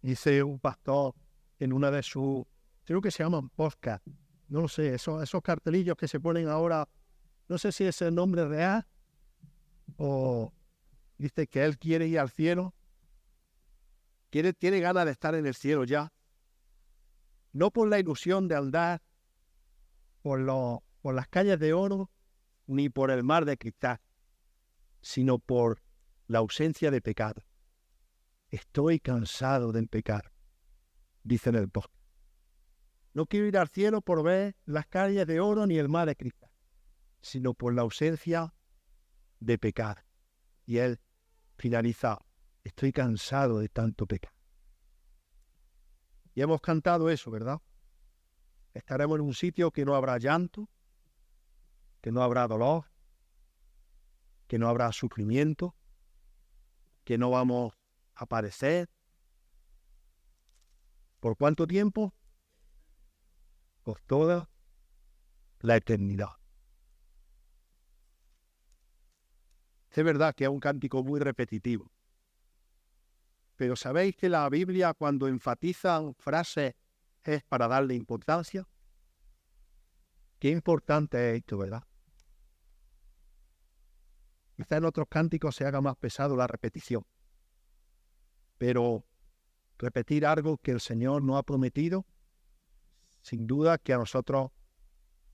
Dice un pastor en una de sus, creo que se llaman podcast, no lo sé, esos cartelillos que se ponen ahora, no sé si es el nombre real o dice que él quiere ir al cielo, tiene ganas de estar en el cielo ya, no por la ilusión de andar por las calles de oro ni por el mar de cristal, sino por la ausencia de pecado. Estoy cansado del pecar, dice en el podcast. No quiero ir al cielo por ver las calles de oro ni el mar de cristal, sino por la ausencia de pecar. Y él finaliza, estoy cansado de tanto pecar. Y hemos cantado eso, ¿verdad? Estaremos en un sitio que no habrá llanto, que no habrá dolor, que no habrá sufrimiento, que no vamos a padecer. ¿Por cuánto tiempo? Por toda la eternidad. Es verdad que es un cántico muy repetitivo, pero ¿sabéis que la Biblia, cuando enfatizan frases, es para darle importancia? Qué importante es esto, ¿verdad? Quizá en otros cánticos se haga más pesado la repetición, pero repetir algo que el Señor nos ha prometido, sin duda que a nosotros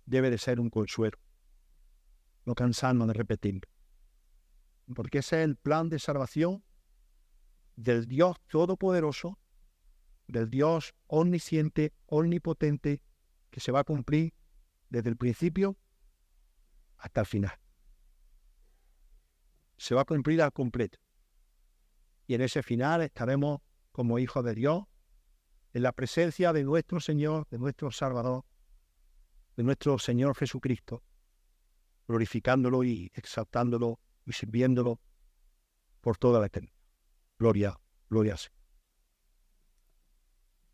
debe de ser un consuelo, no cansarnos de repetirlo, porque ese es el plan de salvación del Dios Todopoderoso, del Dios omnisciente, omnipotente, que se va a cumplir desde el principio hasta el final. Se va a cumplir al completo. Y en ese final estaremos como hijos de Dios, en la presencia de nuestro Señor, de nuestro Salvador, de nuestro Señor Jesucristo, glorificándolo y exaltándolo y sirviéndolo por toda la eternidad. Gloria, gloria a Dios.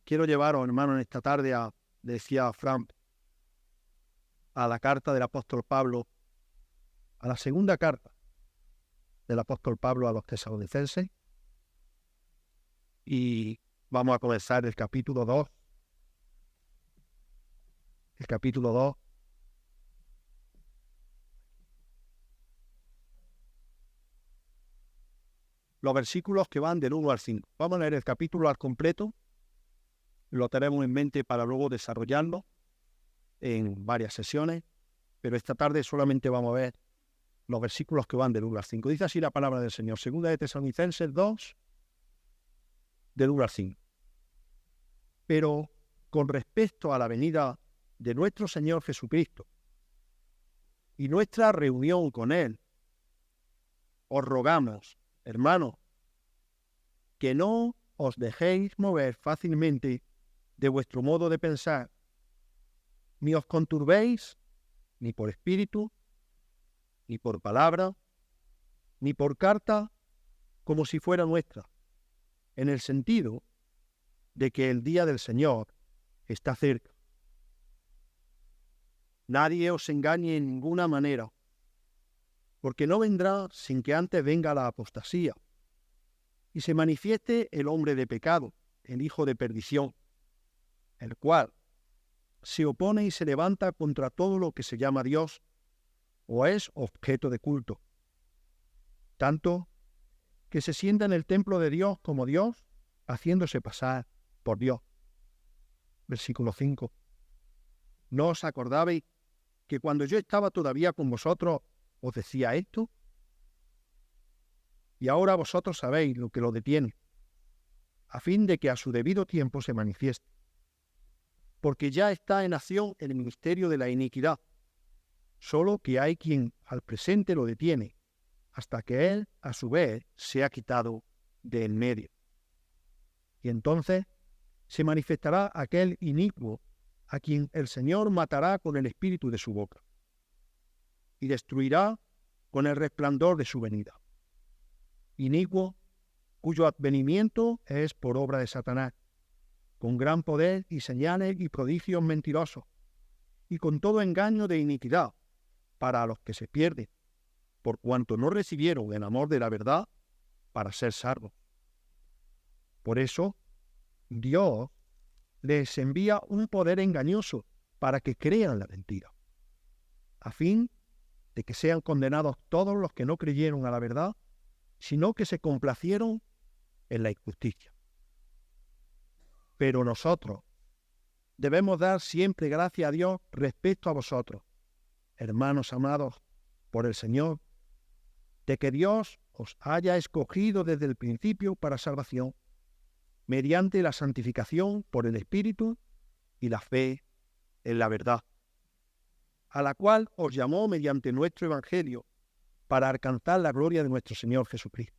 Quiero llevaros, hermano, en esta tarde decía Frank, a la carta del apóstol Pablo, a la segunda carta del apóstol Pablo a los tesalonicenses, y vamos a comenzar el capítulo 2. El capítulo 2. Los versículos que van del 1 al 5. Vamos a leer el capítulo al completo. Lo tenemos en mente para luego desarrollarlo en varias sesiones, pero esta tarde solamente vamos a ver los versículos que van del 1 al 5. Dice así la palabra del Señor. Segunda de Tesalonicenses 2, del 1 al 5. Pero con respecto a la venida de nuestro Señor Jesucristo y nuestra reunión con Él, os rogamos, hermanos, que no os dejéis mover fácilmente de vuestro modo de pensar, ni os conturbéis, ni por espíritu, ni por palabra, ni por carta, como si fuera nuestra, en el sentido de que el día del Señor está cerca. Nadie os engañe en ninguna manera, porque no vendrá sin que antes venga la apostasía, y se manifieste el hombre de pecado, el hijo de perdición, el cual se opone y se levanta contra todo lo que se llama Dios o es objeto de culto, tanto que se sienta en el templo de Dios como Dios, haciéndose pasar por Dios. Versículo 5. ¿No os acordabais que cuando yo estaba todavía con vosotros os decía esto? Y ahora vosotros sabéis lo que lo detiene, a fin de que a su debido tiempo se manifieste. Porque ya está en acción el ministerio de la iniquidad, solo que hay quien al presente lo detiene, hasta que él, a su vez, se ha quitado de en medio. Y entonces se manifestará aquel inicuo a quien el Señor matará con el espíritu de su boca, y destruirá con el resplandor de su venida. Inicuo, cuyo advenimiento es por obra de Satanás, con gran poder y señales y prodigios mentirosos, y con todo engaño de iniquidad, para los que se pierden, por cuanto no recibieron el amor de la verdad para ser salvos. Por eso, Dios les envía un poder engañoso para que crean la mentira, a fin de que sean condenados todos los que no creyeron a la verdad, sino que se complacieron en la injusticia. Pero nosotros debemos dar siempre gracias a Dios respecto a vosotros, hermanos amados por el Señor, de que Dios os haya escogido desde el principio para salvación, mediante la santificación por el Espíritu y la fe en la verdad, a la cual os llamó mediante nuestro Evangelio, para alcanzar la gloria de nuestro Señor Jesucristo.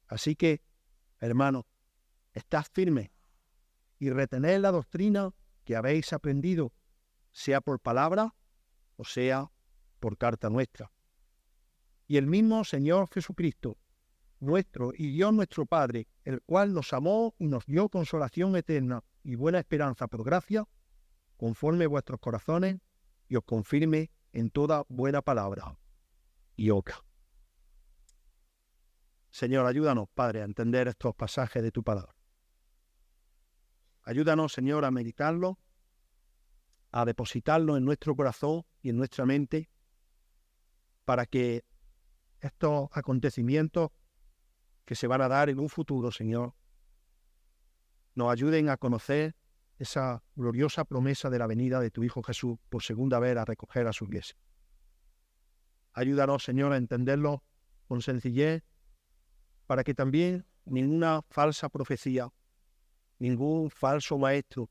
Así que, hermanos, estad firmes y retened la doctrina que habéis aprendido, sea por palabra o sea por carta nuestra. Y el mismo Señor Jesucristo, nuestro y Dios nuestro Padre, el cual nos amó y nos dio consolación eterna y buena esperanza por gracia, conforme vuestros corazones y os confirme en toda buena palabra y obra. Señor, ayúdanos, Padre, a entender estos pasajes de tu palabra. Ayúdanos, Señor, a meditarlo, a depositarlo en nuestro corazón y en nuestra mente, para que estos acontecimientos que se van a dar en un futuro, Señor, nos ayuden a conocer esa gloriosa promesa de la venida de tu Hijo Jesús por segunda vez a recoger a su iglesia. Ayúdanos, Señor, a entenderlo con sencillez, para que también ninguna falsa profecía, ningún falso maestro,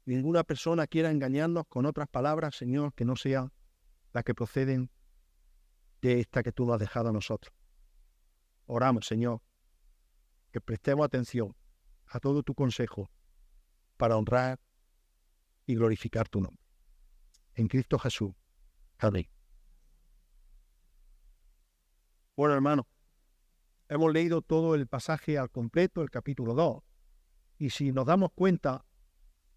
ninguna persona quiera engañarnos con otras palabras, Señor, que no sean las que proceden de esta que tú nos has dejado a nosotros. Oramos, Señor, que prestemos atención a todo tu consejo para honrar y glorificar tu nombre. En Cristo Jesús. Amén. Bueno, hermanos, hemos leído todo el pasaje al completo, el capítulo 2. Y si nos damos cuenta,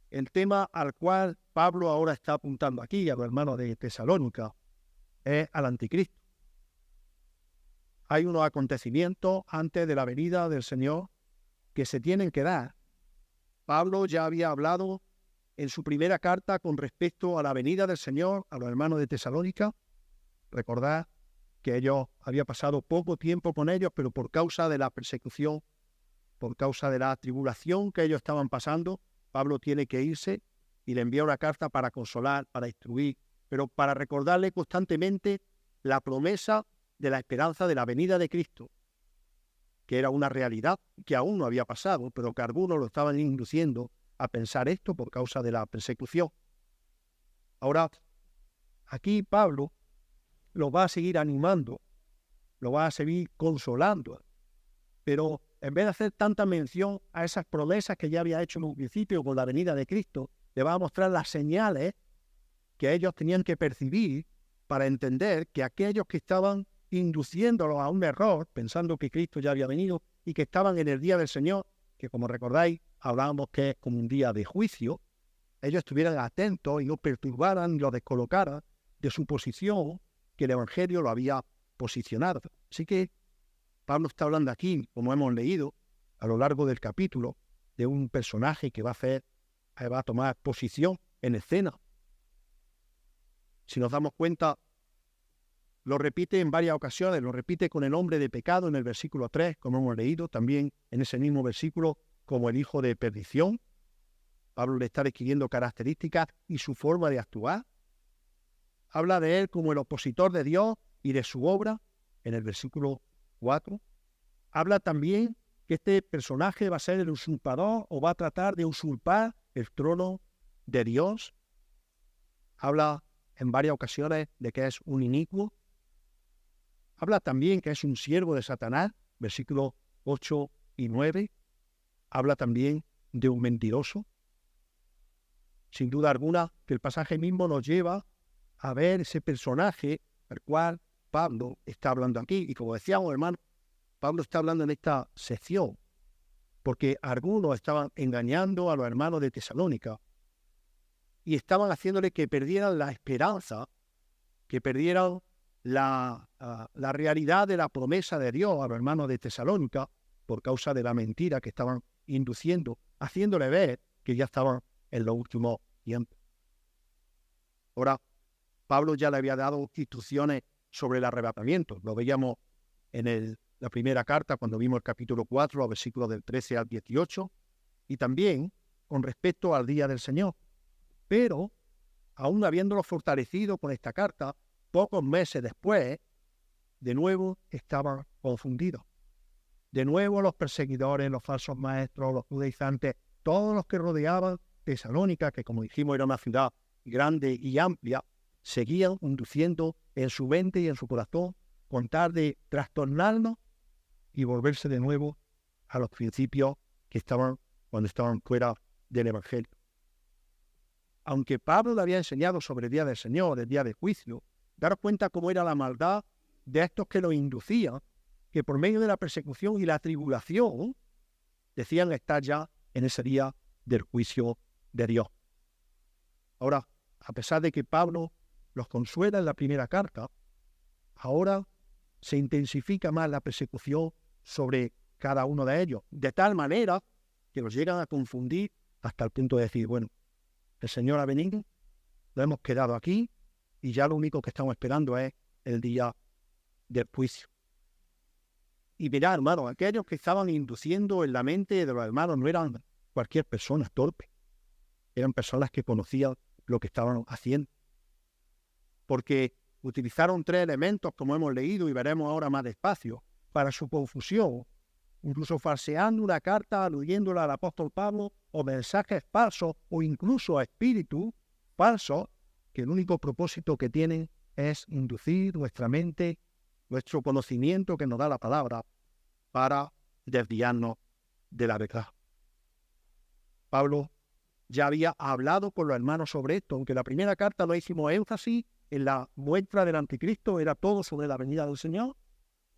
el tema al cual Pablo ahora está apuntando aquí, a los hermanos de Tesalónica, es al anticristo. Hay unos acontecimientos antes de la venida del Señor que se tienen que dar. Pablo ya había hablado en su primera carta con respecto a la venida del Señor a los hermanos de Tesalónica. Recordad que ellos había pasado poco tiempo con ellos, pero por causa de la persecución, por causa de la tribulación que ellos estaban pasando, Pablo tiene que irse y le envía una carta para consolar, para instruir, pero para recordarle constantemente la promesa de la esperanza de la venida de Cristo, que era una realidad que aún no había pasado, pero que algunos lo estaban induciendo a pensar esto por causa de la persecución. Ahora, aquí Pablo lo va a seguir animando, lo va a seguir consolando, pero en vez de hacer tanta mención a esas promesas que ya había hecho en un principio con la venida de Cristo, le va a mostrar las señales que ellos tenían que percibir para entender que aquellos que estaban induciéndolos a un error, pensando que Cristo ya había venido y que estaban en el día del Señor, que como recordáis, hablábamos que es como un día de juicio, ellos estuvieran atentos y no perturbaran ni lo descolocaran de su posición que el Evangelio lo había posicionado. Así que Pablo está hablando aquí, como hemos leído a lo largo del capítulo, de un personaje que va a tomar posición en escena. Si nos damos cuenta, lo repite en varias ocasiones, lo repite con el hombre de pecado en el versículo 3, como hemos leído, también en ese mismo versículo como el hijo de perdición. Pablo le está describiendo características y su forma de actuar. Habla de él como el opositor de Dios y de su obra en el versículo 4. Habla también que este personaje va a ser el usurpador o va a tratar de usurpar el trono de Dios. Habla en varias ocasiones de que es un inicuo. Habla también que es un siervo de Satanás, versículos 8 y 9. Habla también de un mentiroso. Sin duda alguna, que el pasaje mismo nos lleva a ver ese personaje al cual Pablo está hablando aquí. Y como decíamos, hermano, Pablo está hablando en esta sección porque algunos estaban engañando a los hermanos de Tesalónica y estaban haciéndole que perdieran la esperanza, que perdieran la realidad de la promesa de Dios a los hermanos de Tesalónica por causa de la mentira que estaban induciendo, haciéndole ver que ya estaban en los últimos tiempos. Ahora, Pablo ya le había dado instrucciones sobre el arrebatamiento. Lo veíamos en la primera carta cuando vimos el capítulo 4, los versículos del 13 al 18, y también con respecto al día del Señor. Pero, aún habiéndolo fortalecido con esta carta, pocos meses después, de nuevo estaban confundidos. De nuevo los perseguidores, los falsos maestros, los judaizantes, todos los que rodeaban Tesalónica, que como dijimos era una ciudad grande y amplia, seguían induciendo en su mente y en su corazón con tal de trastornarnos y volverse de nuevo a los principios que estaban cuando estaban fuera del Evangelio. Aunque Pablo le había enseñado sobre el día del Señor, el día del juicio, daros cuenta cómo era la maldad de estos que los inducían, que por medio de la persecución y la tribulación decían estar ya en ese día del juicio de Dios. Ahora, a pesar de que Pablo los consuela en la primera carta, ahora se intensifica más la persecución sobre cada uno de ellos, de tal manera que los llegan a confundir hasta el punto de decir, bueno, el Señor ha venido, lo hemos quedado aquí y ya lo único que estamos esperando es el día del juicio. Y mirad, hermanos, aquellos que estaban induciendo en la mente de los hermanos no eran cualquier persona torpe, eran personas que conocían lo que estaban haciendo. Porque utilizaron 3 elementos, como hemos leído y veremos ahora más despacio, para su confusión, incluso falseando una carta, aludiéndola al apóstol Pablo, o mensajes falsos, o incluso espíritus falsos, que el único propósito que tienen es inducir nuestra mente, nuestro conocimiento que nos da la palabra, para desviarnos de la verdad. Pablo ya había hablado con los hermanos sobre esto, aunque la primera carta no hicimos énfasis en la muestra del anticristo, era todo sobre la venida del Señor.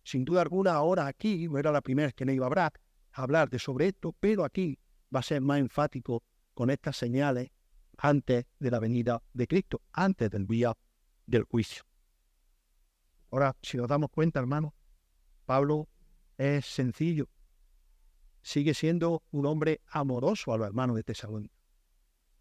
Sin duda alguna, ahora aquí, no era la primera vez que le iba a hablar de sobre esto, pero aquí va a ser más enfático con estas señales antes de la venida de Cristo, antes del día del juicio. Ahora, si nos damos cuenta, hermanos, Pablo es sencillo, sigue siendo un hombre amoroso a los hermanos de Tesalónica,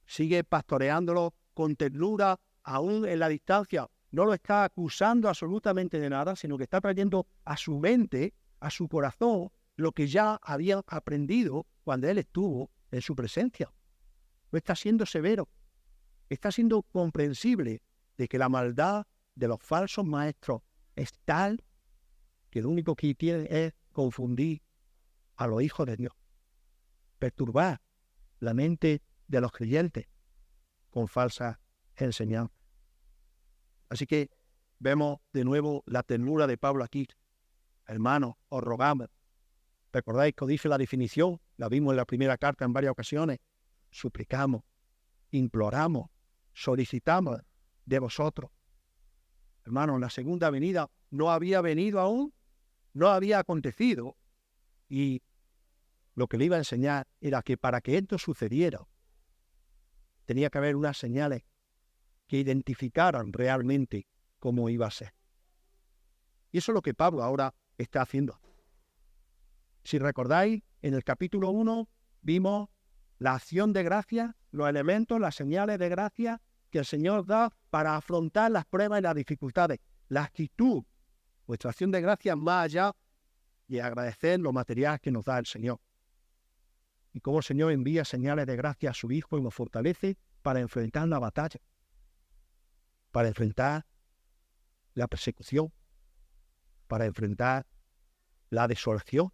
sigue pastoreándolo con ternura, aún en la distancia. No lo está acusando absolutamente de nada, sino que está trayendo a su mente, a su corazón, lo que ya habían aprendido cuando él estuvo en su presencia. No está siendo severo, está siendo comprensible de que la maldad de los falsos maestros es tal que lo único que quieren es confundir a los hijos de Dios, perturbar la mente de los creyentes con falsas enseñanzas. Así que vemos de nuevo la ternura de Pablo aquí. Hermanos, os rogamos. ¿Recordáis que os dice la definición? La vimos en la primera carta en varias ocasiones. Suplicamos, imploramos, solicitamos de vosotros. Hermanos, la segunda venida no había venido aún, no había acontecido. Y lo que le iba a enseñar era que para que esto sucediera, tenía que haber unas señales que identificaran realmente cómo iba a ser. Y eso es lo que Pablo ahora está haciendo. Si recordáis, en el capítulo 1 vimos la acción de gracia, los elementos, las señales de gracia que el Señor da para afrontar las pruebas y las dificultades. La actitud, nuestra acción de gracia más allá de agradecer lo material que nos da el Señor. Y cómo el Señor envía señales de gracia a su Hijo y nos fortalece para enfrentar la batalla, para enfrentar la persecución, para enfrentar la desolación,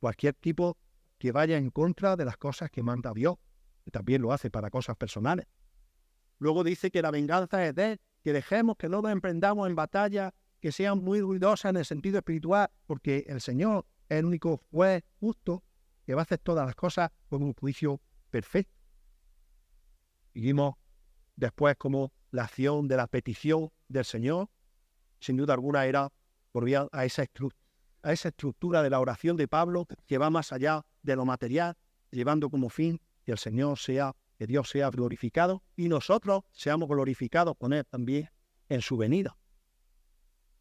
cualquier tipo que vaya en contra de las cosas que manda Dios, que también lo hace para cosas personales. Luego dice que la venganza es de Él, que dejemos que no nos emprendamos en batallas que sean muy ruidosas en el sentido espiritual, porque el Señor es el único juez justo que va a hacer todas las cosas con un juicio perfecto. Y vimos después como la acción de la petición del Señor, sin duda alguna, volvía a esa estructura de la oración de Pablo que va más allá de lo material, llevando como fin que que Dios sea glorificado y nosotros seamos glorificados con Él también en su venida.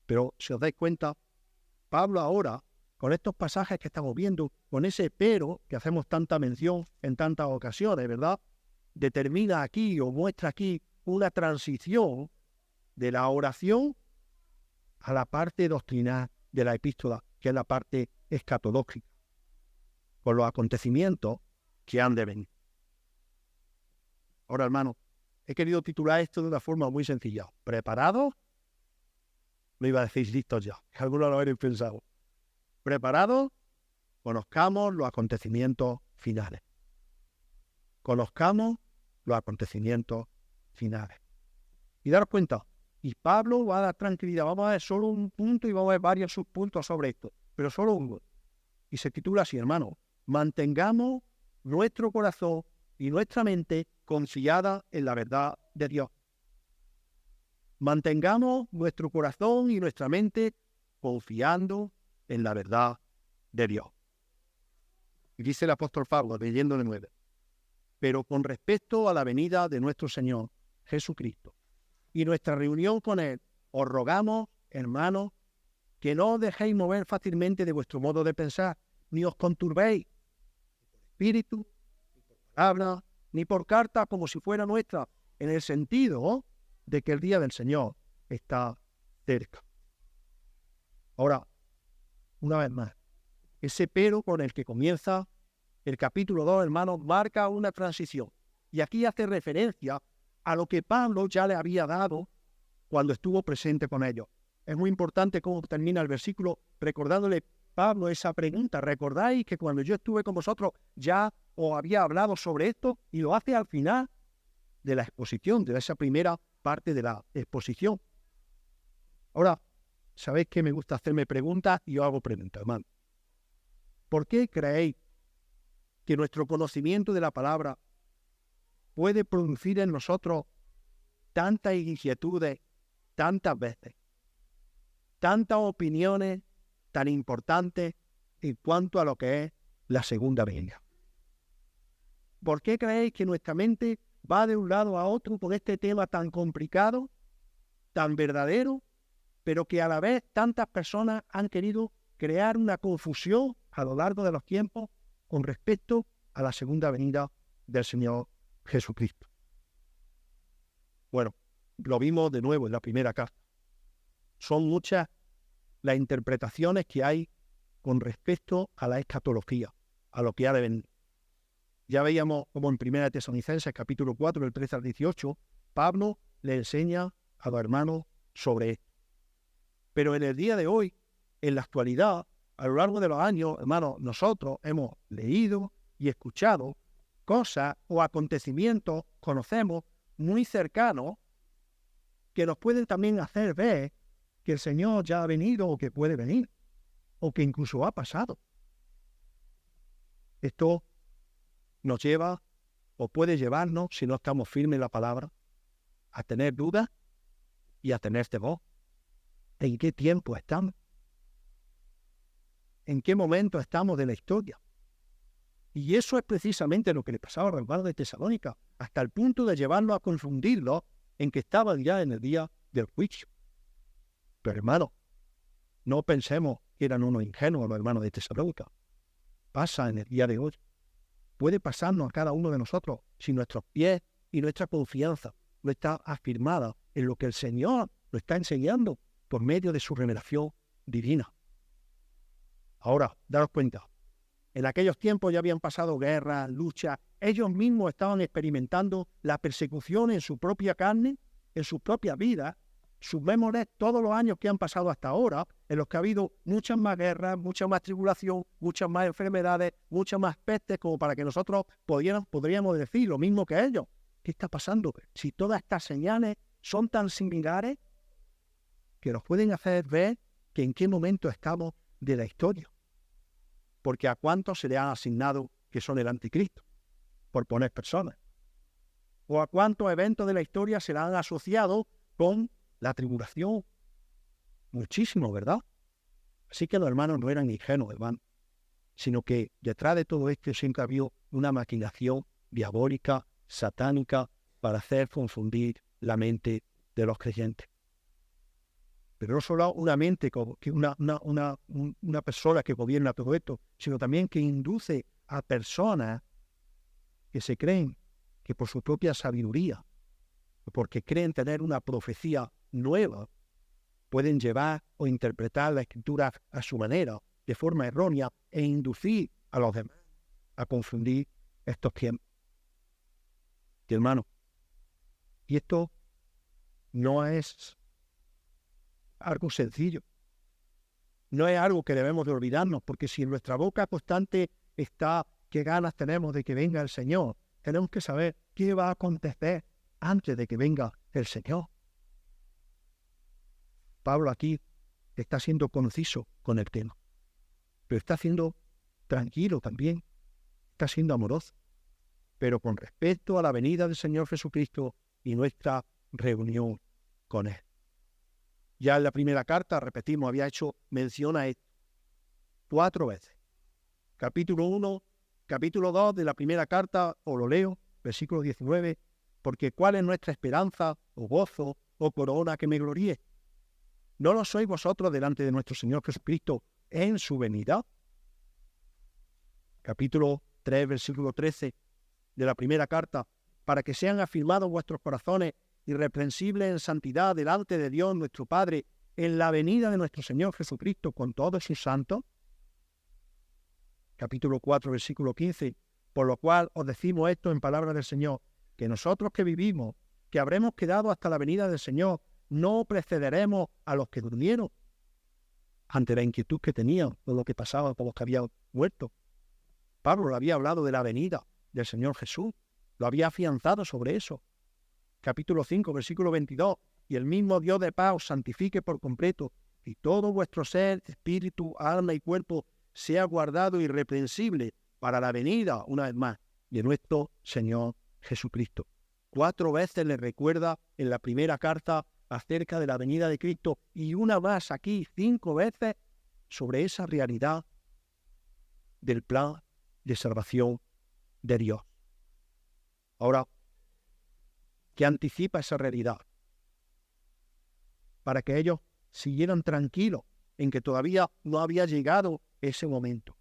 Pero si os dais cuenta, Pablo ahora, con estos pasajes que estamos viendo, con ese pero que hacemos tanta mención en tantas ocasiones, ¿verdad? Determina aquí o muestra aquí una transición de la oración a la parte doctrinal de la epístola, que es la parte escatológica, con los acontecimientos que han de venir. Ahora, hermano, he querido titular esto de una forma muy sencilla. ¿Preparados? No iba a decir listos ya, que algunos lo habréis pensado. ¿Preparados? Conozcamos los acontecimientos finales. Conozcamos los acontecimientos finales. Y daros cuenta, y Pablo va a dar tranquilidad. Vamos a ver solo un punto y vamos a ver varios subpuntos sobre esto, pero solo uno. Y se titula así, hermano: mantengamos nuestro corazón y nuestra mente confiada en la verdad de Dios. Mantengamos nuestro corazón y nuestra mente confiando en la verdad de Dios. Y dice el apóstol Pablo, leyendo de nuevo: pero con respecto a la venida de nuestro Señor Jesucristo y nuestra reunión con Él, os rogamos, hermanos, que no os dejéis mover fácilmente de vuestro modo de pensar, ni os conturbéis, ni por espíritu, ni por palabra, ni por carta como si fuera nuestra, en el sentido de que el día del Señor está cerca. Ahora, una vez más, ese pero con el que comienza el capítulo 2, hermanos, marca una transición. Y aquí hace referencia a lo que Pablo ya le había dado cuando estuvo presente con ellos. Es muy importante cómo termina el versículo recordándole Pablo esa pregunta. ¿Recordáis que cuando yo estuve con vosotros ya os había hablado sobre esto? Y lo hace al final de la exposición, de esa primera parte de la exposición. Ahora, ¿sabéis que me gusta hacerme preguntas? Y yo hago preguntas, hermano. ¿Por qué creéis que nuestro conocimiento de la palabra puede producir en nosotros tantas inquietudes, tantas veces, tantas opiniones tan importantes en cuanto a lo que es la segunda venida? ¿Por qué creéis que nuestra mente va de un lado a otro con este tema tan complicado, tan verdadero, pero que a la vez tantas personas han querido crear una confusión a lo largo de los tiempos con respecto a la segunda venida del Señor Jesucristo? Bueno, lo vimos de nuevo en la primera carta. Son muchas las interpretaciones que hay con respecto a la escatología, a lo que ha de venir. Ya veíamos como en 1 Tesalonicenses, capítulo 4, del 13 al 18, Pablo le enseña a los hermanos sobre esto. Pero en el día de hoy, en la actualidad, a lo largo de los años, hermanos, nosotros hemos leído y escuchado cosas o acontecimientos, conocemos, muy cercanos, que nos pueden también hacer ver que el Señor ya ha venido o que puede venir, o que incluso ha pasado. Esto nos lleva o puede llevarnos, si no estamos firmes en la palabra, a tener dudas y a tener temor. ¿En qué tiempo estamos? ¿En qué momento estamos de la historia? Y eso es precisamente lo que le pasaba a los hermanos de Tesalónica, hasta el punto de llevarlo a confundirlo en que estaban ya en el día del juicio. Pero hermano, no pensemos que eran unos ingenuos los hermanos de Tesalónica. Pasa en el día de hoy. Puede pasarnos a cada uno de nosotros si nuestros pies y nuestra confianza no está afirmada en lo que el Señor nos está enseñando por medio de su revelación divina. Ahora, daros cuenta, en aquellos tiempos ya habían pasado guerras, luchas, ellos mismos estaban experimentando la persecución en su propia carne, en su propia vida. Submémosle todos los años que han pasado hasta ahora, en los que ha habido muchas más guerras, mucha más tribulación, muchas más enfermedades, muchas más pestes, como para que nosotros podríamos decir lo mismo que ellos. ¿Qué está pasando? Si todas estas señales son tan similares que nos pueden hacer ver que en qué momento estamos de la historia. Porque a cuántos se le han asignado que son el anticristo, por poner personas. O a cuántos eventos de la historia se le han asociado con la tribulación. Muchísimo, ¿verdad? Así que los hermanos no eran ingenuos, hermanos, sino que detrás de todo esto siempre había una maquinación diabólica, satánica, para hacer confundir la mente de los creyentes. Pero no solo una mente, una persona que gobierna todo esto, sino también que induce a personas que se creen que por su propia sabiduría, porque creen tener una profecía nueva, pueden llevar o interpretar la Escritura a su manera, de forma errónea, e inducir a los demás a confundir estos tiempos. Y hermano, y esto no es algo sencillo. No es algo que debemos de olvidarnos, porque si en nuestra boca constante está qué ganas tenemos de que venga el Señor, tenemos que saber qué va a acontecer antes de que venga el Señor. Pablo aquí está siendo conciso con el tema, pero está siendo tranquilo también, está siendo amoroso, pero con respecto a la venida del Señor Jesucristo y nuestra reunión con Él. Ya en la primera carta, repetimos, había hecho mención a esto 4 veces. Capítulo 1, capítulo 2 de la primera carta, os lo leo, versículo 19, porque ¿cuál es nuestra esperanza, o gozo, o corona que me gloríe? ¿No lo sois vosotros delante de nuestro Señor Jesucristo en su venida? Capítulo 3, versículo 13 de la primera carta, para que sean afirmados vuestros corazones irreprensibles en santidad delante de Dios nuestro Padre en la venida de nuestro Señor Jesucristo con todos sus santos. Capítulo 4, versículo 15, por lo cual os decimos esto en palabra del Señor, que nosotros que vivimos, que habremos quedado hasta la venida del Señor, no precederemos a los que durmieron, ante la inquietud que tenían por lo que pasaba con los que habían muerto. Pablo le había hablado de la venida del Señor Jesús, lo había afianzado sobre eso. Capítulo 5, versículo 22, y el mismo Dios de paz os santifique por completo, y todo vuestro ser, espíritu, alma y cuerpo sea guardado irreprensible para la venida, una vez más, de nuestro Señor Jesucristo. 4 veces le recuerda en la primera carta acerca de la venida de Cristo, y una más aquí, 5 veces, sobre esa realidad del plan de salvación de Dios. Ahora, que anticipa esa realidad, para que ellos siguieran tranquilos en que todavía no había llegado ese momento,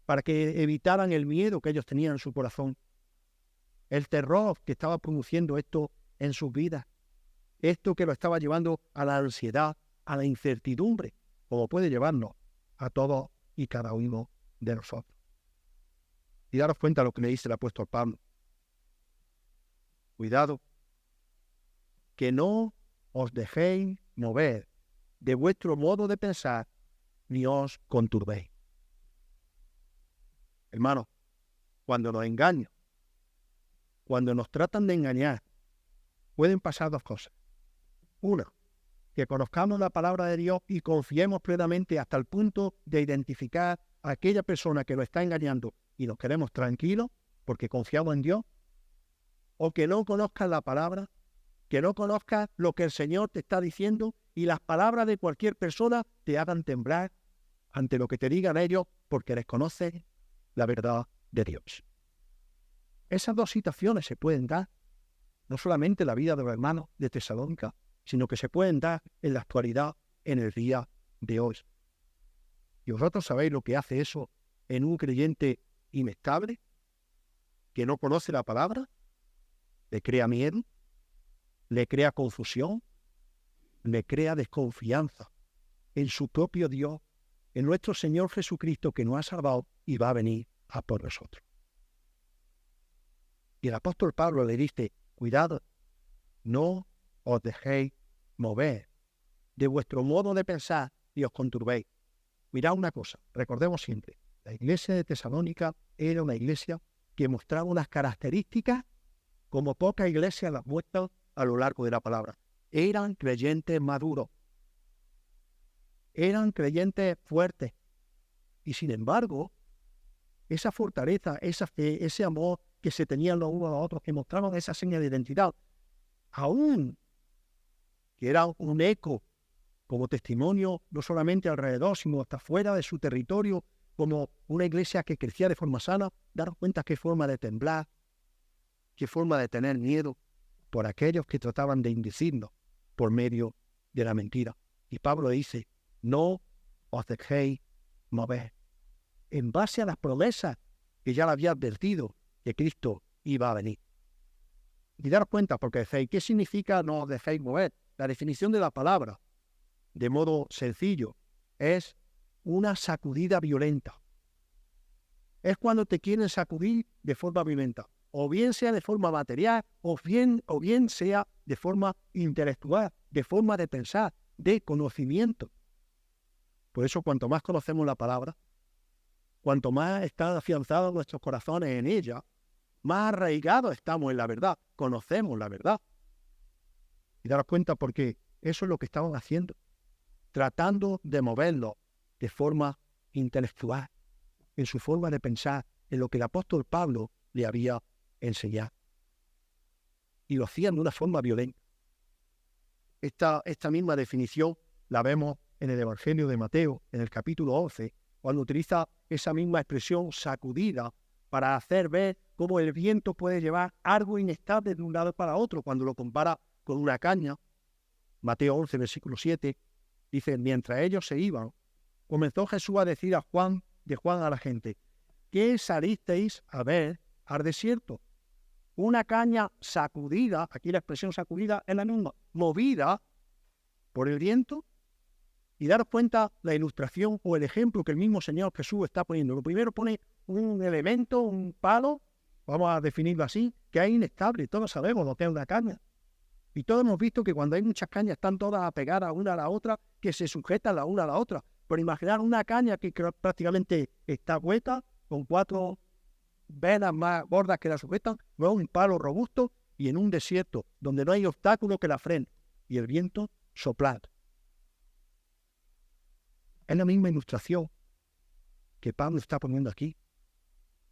para que evitaran el miedo que ellos tenían en su corazón, el terror que estaba produciendo esto en sus vidas, esto que lo estaba llevando a la ansiedad, a la incertidumbre, como puede llevarnos a todos y cada uno de nosotros. Y daros cuenta de lo que le dice el apóstol Pablo. Cuidado, que no os dejéis mover de vuestro modo de pensar, ni os conturbéis. Hermanos, cuando nos engañan, cuando nos tratan de engañar, pueden pasar 2 cosas. Una, que conozcamos la palabra de Dios y confiemos plenamente hasta el punto de identificar a aquella persona que nos está engañando y nos queremos tranquilos porque confiamos en Dios. O que no conozcas la palabra, que no conozcas lo que el Señor te está diciendo y las palabras de cualquier persona te hagan temblar ante lo que te digan ellos porque desconoces la verdad de Dios. Esas 2 situaciones se pueden dar, no solamente en la vida de los hermanos de Tesalónica, sino que se pueden dar en la actualidad, en el día de hoy. Y vosotros sabéis lo que hace eso en un creyente inestable, que no conoce la palabra. Le crea miedo, le crea confusión, le crea desconfianza en su propio Dios, en nuestro Señor Jesucristo que nos ha salvado y va a venir a por nosotros. Y el apóstol Pablo le dice, cuidado, no os dejéis mover de vuestro modo de pensar y os conturbéis. Mirad una cosa, recordemos siempre, la iglesia de Tesalónica era una iglesia que mostraba unas características como pocas iglesias las muestran a lo largo de la palabra. Eran creyentes maduros, eran creyentes fuertes, y sin embargo, esa fortaleza, esa fe, ese amor que se tenían los unos a los otros, que mostraban esa seña de identidad, aún que era un eco como testimonio, no solamente alrededor, sino hasta fuera de su territorio, como una iglesia que crecía de forma sana, daros cuenta qué forma de temblar, qué forma de tener miedo por aquellos que trataban de inducirnos por medio de la mentira. Y Pablo dice, no os dejéis mover. En base a las promesas que ya le había advertido que Cristo iba a venir. Y daros cuenta, porque decéis, ¿qué significa no os dejéis mover? La definición de la palabra, de modo sencillo, es una sacudida violenta. Es cuando te quieren sacudir de forma violenta, o bien sea de forma material, o bien sea de forma intelectual, de forma de pensar, de conocimiento. Por eso, cuanto más conocemos la palabra, cuanto más están afianzados nuestros corazones en ella, más arraigados estamos en la verdad, conocemos la verdad. Y daros cuenta porque eso es lo que estaban haciendo, tratando de moverlo de forma intelectual, en su forma de pensar, en lo que el apóstol Pablo le había enseñado. Y lo hacían de una forma violenta. Esta misma definición la vemos en el Evangelio de Mateo, en el capítulo 11, cuando utiliza esa misma expresión sacudida para hacer ver cómo el viento puede llevar algo inestable de un lado para otro, cuando lo compara con una caña. Mateo 11, versículo 7, dice, mientras ellos se iban, comenzó Jesús a decir a Juan a la gente, ¿qué salisteis a ver al desierto? Una caña sacudida, aquí la expresión sacudida es la misma, movida por el viento. Y daros cuenta la ilustración o el ejemplo que el mismo Señor Jesús está poniendo. Lo primero pone un elemento, un palo, vamos a definirlo así, que es inestable. Todos sabemos lo que es una caña. Y todos hemos visto que cuando hay muchas cañas están todas apegadas una a la otra, que se sujetan la una a la otra. Pero imaginar una caña que prácticamente está hueca, con 4 venas más gordas que la sujetan, no es un palo robusto y en un desierto donde no hay obstáculo que la frene y el viento soplando. Es la misma ilustración que Pablo está poniendo aquí.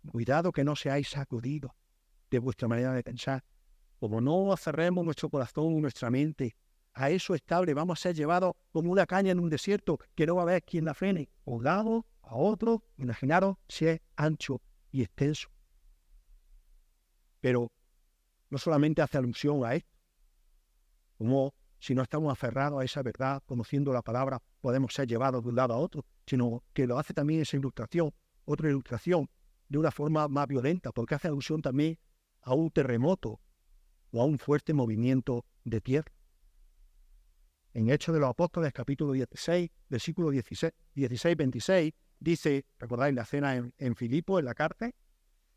Cuidado que no seáis sacudidos de vuestra manera de pensar. Como no aferremos nuestro corazón y nuestra mente a eso estable, vamos a ser llevados como una caña en un desierto que no va a haber quien la frene. A un lado, a otro, imaginaros si es ancho y extenso. Pero no solamente hace alusión a esto, como si no estamos aferrados a esa verdad, conociendo la palabra, podemos ser llevados de un lado a otro, sino que lo hace también esa ilustración, otra ilustración, de una forma más violenta, porque hace alusión también a un terremoto o a un fuerte movimiento de tierra. En Hechos de los Apóstoles, capítulo 16, versículo 16-26, dice, recordáis la cena en Filipo, en la cárcel,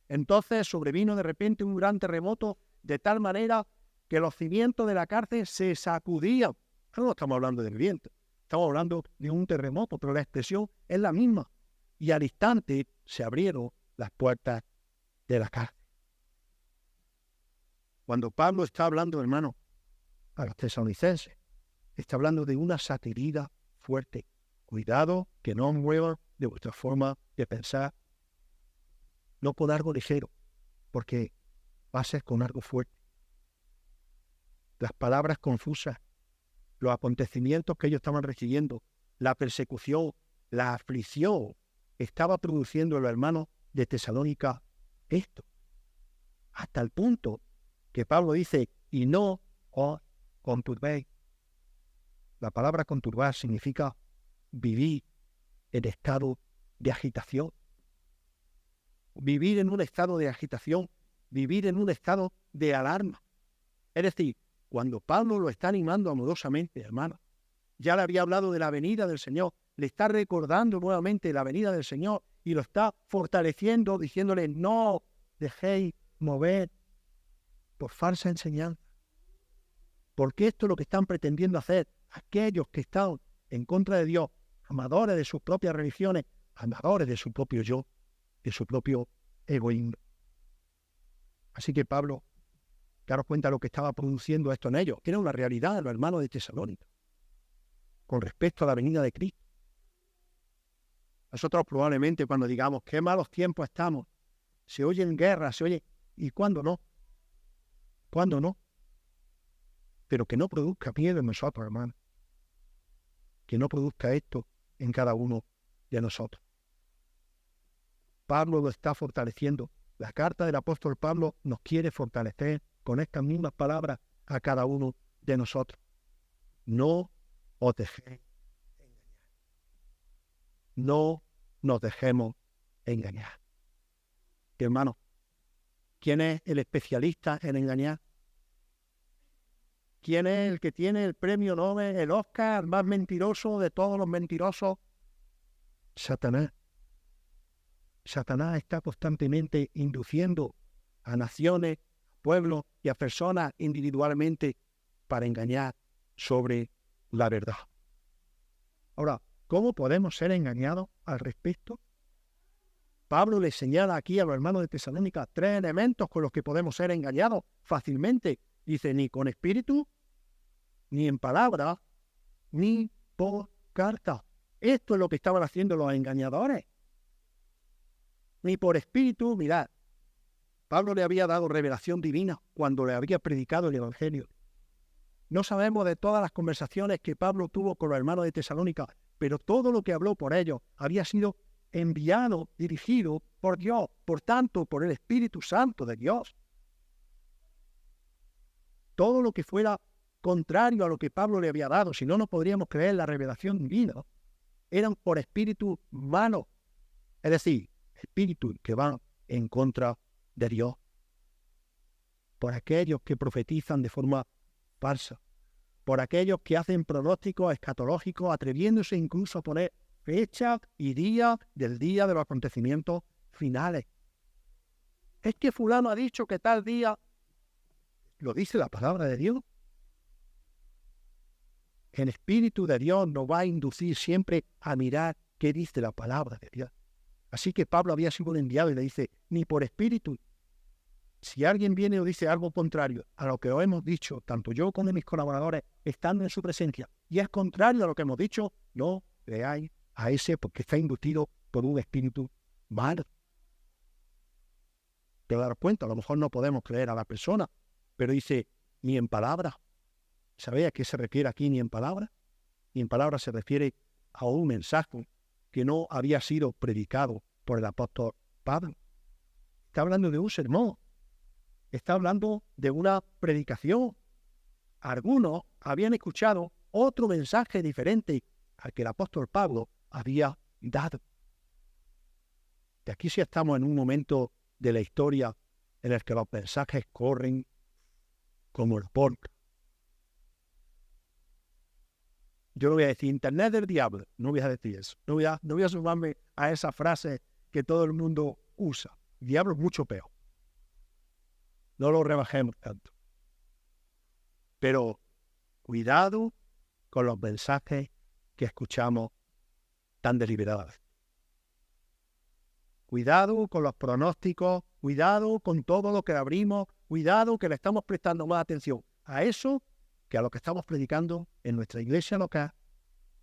entonces sobrevino de repente un gran terremoto de tal manera que los cimientos de la cárcel se sacudían. No estamos hablando del viento, estamos hablando de un terremoto, pero la expresión es la misma. Y al instante se abrieron las puertas de la cárcel. Cuando Pablo está hablando, hermano, a los tesalonicenses, está hablando de una sacudida fuerte. Cuidado que no muevan de vuestra forma de pensar, no con algo ligero, porque va a ser con algo fuerte. Las palabras confusas, los acontecimientos que ellos estaban recibiendo, la persecución, la aflicción, estaba produciendo en los hermanos de Tesalónica esto. Hasta el punto que Pablo dice, y no os conturbéis. La palabra conturbar significa vivir en estado de agitación. Vivir en un estado de agitación, vivir en un estado de alarma. Es decir, cuando Pablo lo está animando amorosamente, hermano, ya le había hablado de la venida del Señor, le está recordando nuevamente la venida del Señor y lo está fortaleciendo, diciéndole, no dejéis mover por falsa enseñanza. Porque esto es lo que están pretendiendo hacer aquellos que están en contra de Dios, amadores de sus propias religiones, amadores de su propio yo, de su propio egoísmo. Así que Pablo, daros cuenta de lo que estaba produciendo esto en ellos, que era una realidad de los hermanos de Tesalónica, con respecto a la venida de Cristo. Nosotros probablemente cuando digamos qué malos tiempos estamos, se oyen guerras, se oye, ¿y cuándo no? ¿Cuándo no? Pero que no produzca miedo en nosotros, hermano. Que no produzca esto en cada uno de nosotros. Pablo lo está fortaleciendo. La carta del apóstol Pablo nos quiere fortalecer con estas mismas palabras a cada uno de nosotros. No os dejéis engañar. No nos dejemos engañar. Hermano, ¿quién es el especialista en engañar? ¿Quién es el que tiene el premio Nobel, el Oscar más mentiroso de todos los mentirosos? Satanás. Satanás está constantemente induciendo a naciones, pueblos y a personas individualmente para engañar sobre la verdad. Ahora, ¿cómo podemos ser engañados al respecto? Pablo le señala aquí a los hermanos de Tesalónica 3 elementos con los que podemos ser engañados fácilmente. Dice, ni con espíritu, ni en palabra, ni por carta. Esto es lo que estaban haciendo los engañadores. Ni por espíritu, mirad. Pablo le había dado revelación divina cuando le había predicado el Evangelio. No sabemos de todas las conversaciones que Pablo tuvo con los hermanos de Tesalónica, pero todo lo que habló por ellos había sido enviado, dirigido por Dios, por tanto, por el Espíritu Santo de Dios. Todo lo que fuera contrario a lo que Pablo le había dado, si no, no podríamos creer la revelación divina, eran por espíritu malo, es decir, espíritus que van en contra de Dios, por aquellos que profetizan de forma falsa, por aquellos que hacen pronósticos escatológicos, atreviéndose incluso a poner fecha y día del día de los acontecimientos finales. Es que fulano ha dicho que tal día, lo dice la palabra de Dios. El Espíritu de Dios nos va a inducir siempre a mirar qué dice la palabra de Dios. Así que Pablo había sido enviado y le dice, ni por espíritu. Si alguien viene o dice algo contrario a lo que os hemos dicho, tanto yo como mis colaboradores, estando en su presencia, y es contrario a lo que hemos dicho, no creáis a ese porque está inducido por un espíritu malo. Te vas a dar cuenta, a lo mejor no podemos creer a la persona, pero dice, ni en palabras. ¿Sabéis a qué se refiere aquí ni en palabras? Ni en palabras se refiere a un mensaje que no había sido predicado por el apóstol Pablo. Está hablando de un sermón. Está hablando de una predicación. Algunos habían escuchado otro mensaje diferente al que el apóstol Pablo había dado. Y aquí sí estamos en un momento de la historia en el que los mensajes corren como el porco. Yo no voy a decir Internet del diablo, no voy a decir eso. No voy a sumarme a esa frase que todo el mundo usa. El diablo es mucho peor. No lo rebajemos tanto. Pero cuidado con los mensajes que escuchamos tan deliberadamente. Cuidado con los pronósticos, cuidado con todo lo que abrimos, cuidado que le estamos prestando más atención a eso que a lo que estamos predicando en nuestra iglesia local,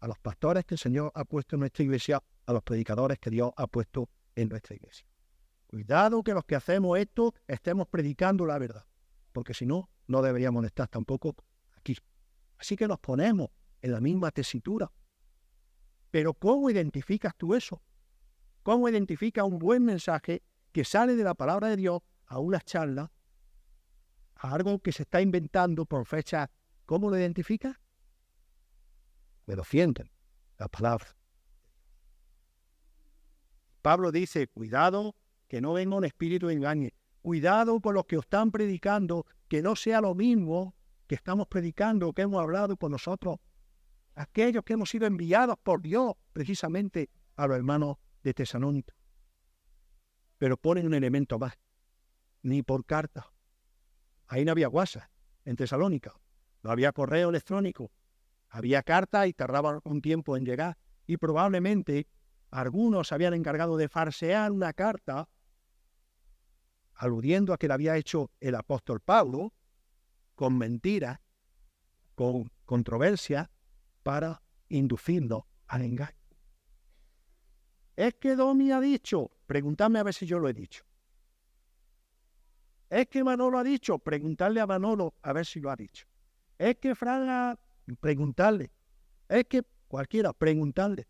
a los pastores que el Señor ha puesto en nuestra iglesia, a los predicadores que Dios ha puesto en nuestra iglesia. Cuidado que los que hacemos esto estemos predicando la verdad, porque si no, no deberíamos estar tampoco aquí. Así que nos ponemos en la misma tesitura. Pero ¿cómo identificas tú eso? ¿Cómo identificas un buen mensaje que sale de la palabra de Dios a una charla, a algo que se está inventando por fecha? ¿Cómo lo identificas? Me lo sienten, la palabra. Pablo dice, cuidado que no venga un espíritu de engaño. Cuidado con los que os están predicando, que no sea lo mismo que estamos predicando, que hemos hablado por nosotros, aquellos que hemos sido enviados por Dios precisamente a los hermanos de Tesalónica. Pero ponen un elemento más, ni por carta. Ahí no había WhatsApp en Tesalónica, no había correo electrónico, había carta y tardaban un tiempo en llegar. Y probablemente algunos se habían encargado de falsear una carta aludiendo a que la había hecho el apóstol Pablo, con mentiras, con controversia, para inducirnos al engaño. Es que Domi ha dicho, preguntadme a ver si yo lo he dicho. Es que Manolo ha dicho, preguntarle a Manolo a ver si lo ha dicho. Es que Fran ha... preguntarle. Es que cualquiera, preguntarle.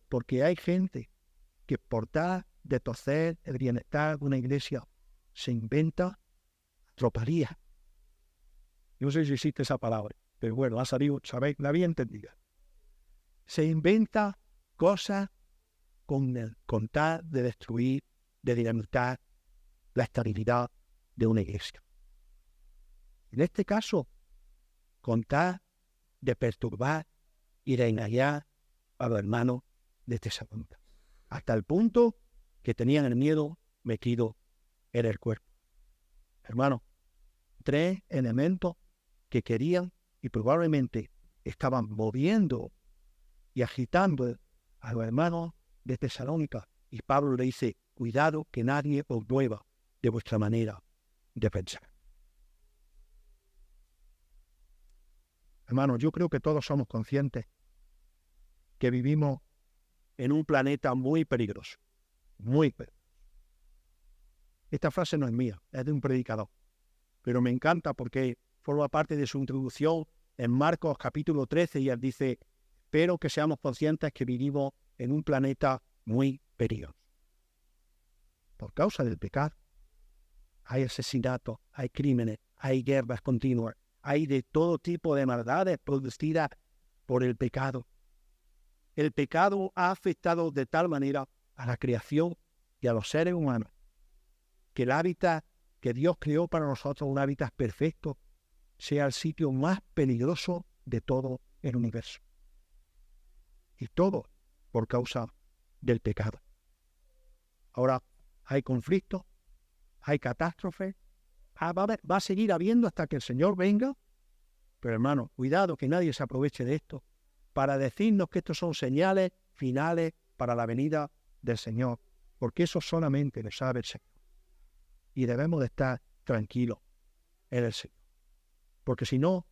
Porque hay gente que por tal de torcer el bienestar de una iglesia se inventa tropelías. No sé si existe esa palabra. pero bueno, ha salido, sabéis, la bien entendida. Se inventa cosas con tal de destruir, de dinamitar la estabilidad de una iglesia. En este caso, con tal de perturbar y de engañar a los hermanos de Tesalónica, hasta el punto que tenían el miedo metido en el cuerpo. Hermanos, 3 elementos que querían y probablemente estaban moviendo y agitando a los hermanos de Tesalónica. Y Pablo le dice, cuidado que nadie os mueva de vuestra manera de pensar. Hermanos, yo creo que todos somos conscientes que vivimos en un planeta muy peligroso, muy peligroso. Esta frase no es mía, es de un predicador, pero me encanta porque forma parte de su introducción en Marcos capítulo 13 y él dice, espero que seamos conscientes que vivimos en un planeta muy peligroso. Por causa del pecado, hay asesinatos, hay crímenes, hay guerras continuas, hay de todo tipo de maldades producidas por el pecado. El pecado ha afectado de tal manera a la creación y a los seres humanos que el hábitat que Dios creó para nosotros, un hábitat perfecto, sea el sitio más peligroso de todo el universo. Y todo por causa del pecado. Ahora hay conflictos, hay catástrofes, va a seguir habiendo hasta que el Señor venga, pero hermano, cuidado que nadie se aproveche de esto para decirnos que estos son señales finales para la venida del Señor, porque eso solamente lo sabe el Señor. Y debemos de estar tranquilos en el Señor, porque si no,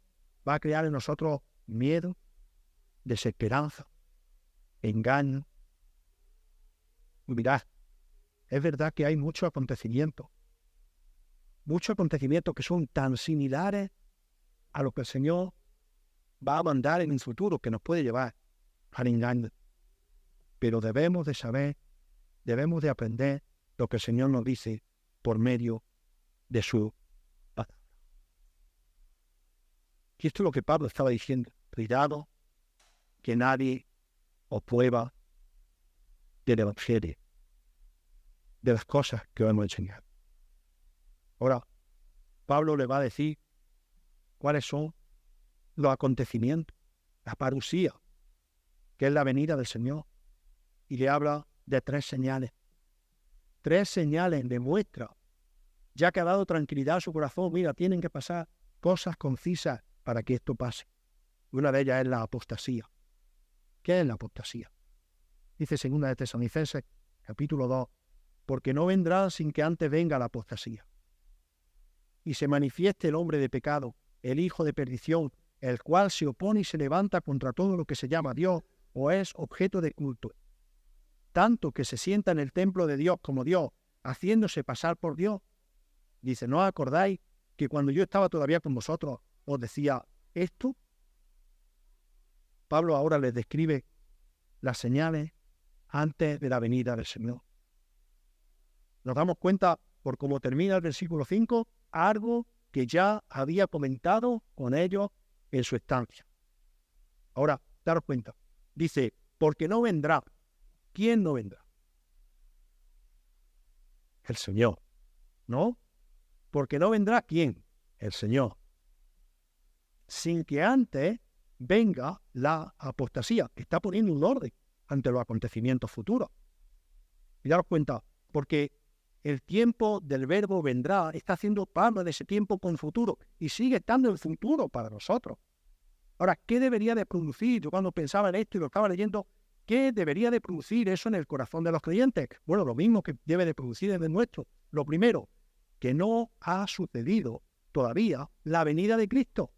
va a crear en nosotros miedo, desesperanza, engaño. Mirad, es verdad que hay muchos acontecimientos que son tan similares a lo que el Señor va a mandar en el futuro, que nos puede llevar al engaño. Pero debemos de saber, debemos de aprender lo que el Señor nos dice por medio de su palabra. Y esto es lo que Pablo estaba diciendo. Cuidado que nadie os prueba del evangelio, de las cosas que os hemos enseñado. Ahora, Pablo le va a decir cuáles son los acontecimientos, la parusía, que es la venida del Señor, y le habla de 3 señales. 3 señales demuestran, ya que ha dado tranquilidad a su corazón, mira, tienen que pasar cosas concisas para que esto pase. Una de ellas es la apostasía. ¿Qué es la apostasía? Dice 2 de Tesalonicenses, capítulo 2, porque no vendrá sin que antes venga la apostasía y se manifieste el hombre de pecado, el hijo de perdición, el cual se opone y se levanta contra todo lo que se llama Dios o es objeto de culto, tanto que se sienta en el templo de Dios como Dios, haciéndose pasar por Dios. Dice, ¿no os acordáis que cuando yo estaba todavía con vosotros os decía esto? Pablo ahora les describe las señales antes de la venida del Señor. Nos damos cuenta, por cómo termina el versículo 5, algo que ya había comentado con ellos en su estancia. Ahora, daros cuenta. Dice, porque no vendrá. ¿Quién no vendrá? El Señor. ¿No? Porque no vendrá ¿quién? El Señor. Sin que antes venga la apostasía, que está poniendo un orden ante los acontecimientos futuros. Y daros cuenta, porque el tiempo del verbo vendrá está haciendo palma de ese tiempo con futuro y sigue estando en futuro para nosotros. Ahora, ¿qué debería de producir? Yo cuando pensaba en esto y lo estaba leyendo, ¿qué debería de producir eso en el corazón de los creyentes? Bueno, lo mismo que debe de producir en el nuestro. Lo primero, que no ha sucedido todavía la venida de Cristo.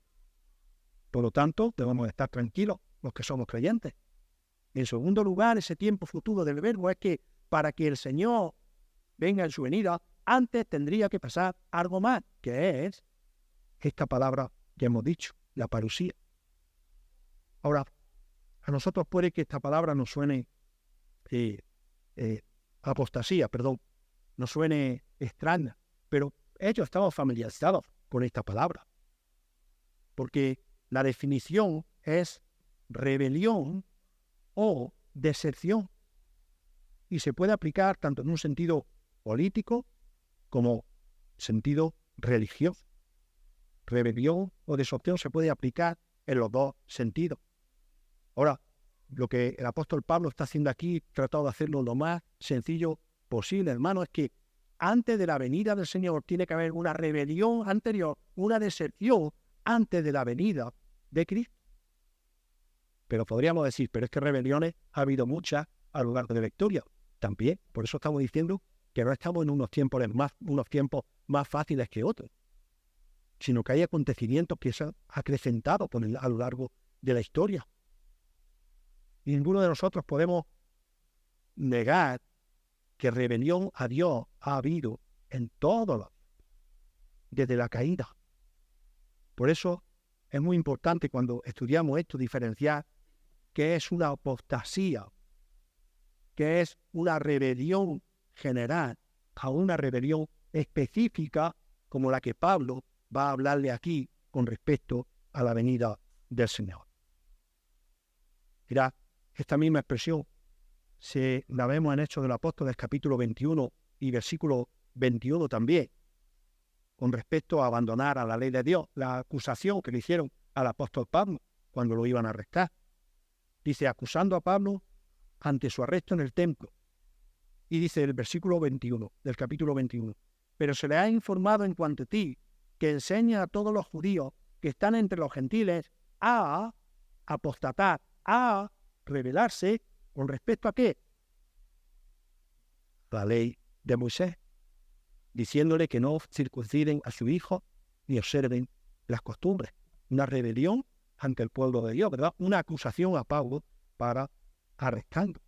Por lo tanto, debemos estar tranquilos los que somos creyentes. En segundo lugar, ese tiempo futuro del verbo es que para que el Señor venga en su venida, antes tendría que pasar algo más, que es esta palabra que hemos dicho, la parusía. Ahora, a nosotros puede que esta palabra nos suene apostasía, nos suene extraña, pero ellos estaban familiarizados con esta palabra, porque La definición es rebelión o deserción. Y se puede aplicar tanto en un sentido político como sentido religioso. Rebelión o deserción se puede aplicar en los dos sentidos. Ahora, lo que el apóstol Pablo está haciendo aquí, tratado de hacerlo lo más sencillo posible, hermano, es que antes de la venida del Señor tiene que haber una rebelión anterior, una deserción antes de la venida de Cristo. Pero podríamos decir, pero es que rebeliones ha habido muchas a lo largo de la historia. También, por eso estamos diciendo que no estamos en unos tiempos más fáciles que otros, sino que hay acontecimientos que se han acrecentado a lo largo de la historia. Y ninguno de nosotros podemos negar que rebelión a Dios ha habido en todo, desde la caída. Por eso es muy importante cuando estudiamos esto diferenciar qué es una apostasía, qué es una rebelión general, a una rebelión específica como la que Pablo va a hablarle aquí con respecto a la venida del Señor. Mirad, esta misma expresión la vemos en Hechos de los Apóstoles, capítulo 21 y versículo 21 también, con respecto a abandonar a la ley de Dios, la acusación que le hicieron al apóstol Pablo cuando lo iban a arrestar. Dice, acusando a Pablo ante su arresto en el templo. Y dice el versículo 21 del capítulo 21, pero se le ha informado en cuanto a ti, que enseña a todos los judíos que están entre los gentiles a apostatar, a rebelarse, ¿con respecto a qué? La ley de Moisés, diciéndole que no circunciden a su hijo ni observen las costumbres. Una rebelión ante el pueblo de Dios, ¿verdad? Una acusación a Pablo para arrestarlo.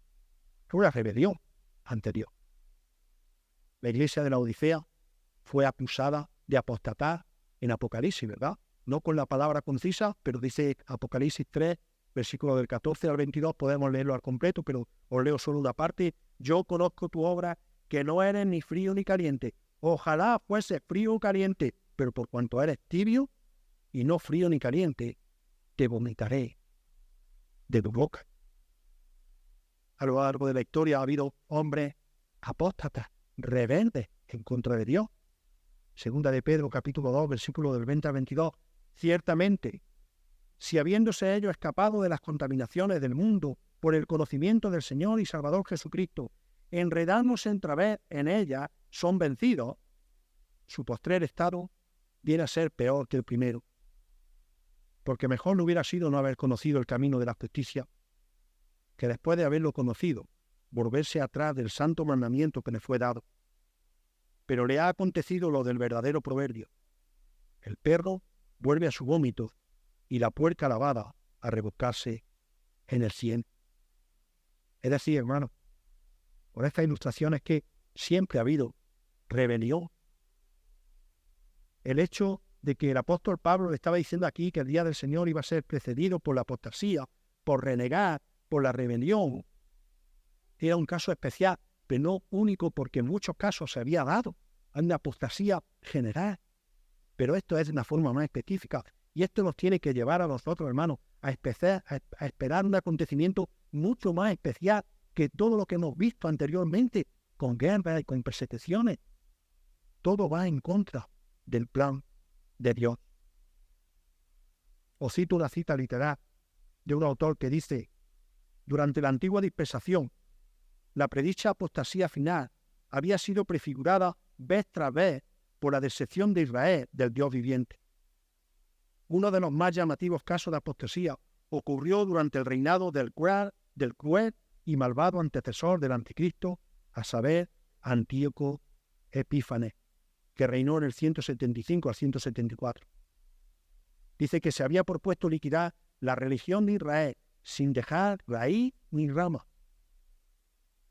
Una rebelión ante Dios. La iglesia de la Odisea fue acusada de apostatar en Apocalipsis, ¿verdad? No con la palabra concisa, pero dice Apocalipsis 3, versículo del 14 al 22, podemos leerlo al completo, pero os leo solo una parte. Yo conozco tu obra, que no eres ni frío ni caliente. Ojalá fuese frío o caliente, pero por cuanto eres tibio y no frío ni caliente, te vomitaré de tu boca. A lo largo de la historia ha habido hombres apóstatas, rebeldes en contra de Dios. Segunda de Pedro, capítulo 2, versículo del 20 al 22. Ciertamente, si habiéndose ellos escapado de las contaminaciones del mundo por el conocimiento del Señor y Salvador Jesucristo, enredándose otra vez en ella, son vencidos, su postrer estado viene a ser peor que el primero. Porque mejor no hubiera sido no haber conocido el camino de la justicia, que después de haberlo conocido, volverse atrás del santo mandamiento que le fue dado. Pero le ha acontecido lo del verdadero proverbio. El perro vuelve a su vómito y la puerca lavada a revolcarse en el cieno. Es decir, hermano, con esta ilustración es que siempre ha habido rebelión. El hecho de que el apóstol Pablo le estaba diciendo aquí que el día del Señor iba a ser precedido por la apostasía, por renegar, por la rebelión, era un caso especial, pero no único, porque en muchos casos se había dado una apostasía general. Pero esto es de una forma más específica. Y esto nos tiene que llevar a nosotros, hermanos, a esperar un acontecimiento mucho más especial que todo lo que hemos visto anteriormente, con guerras y con persecuciones. Todo va en contra del plan de Dios. Os cito una cita literal de un autor que dice: durante la antigua dispensación, la predicha apostasía final había sido prefigurada vez tras vez por la deserción de Israel del Dios viviente. Uno de los más llamativos casos de apostasía ocurrió durante el reinado del cruel y malvado antecesor del anticristo, a saber, Antíoco Epífanes, que reinó en el 175 al 174. Dice que se había propuesto liquidar la religión de Israel sin dejar raíz ni rama.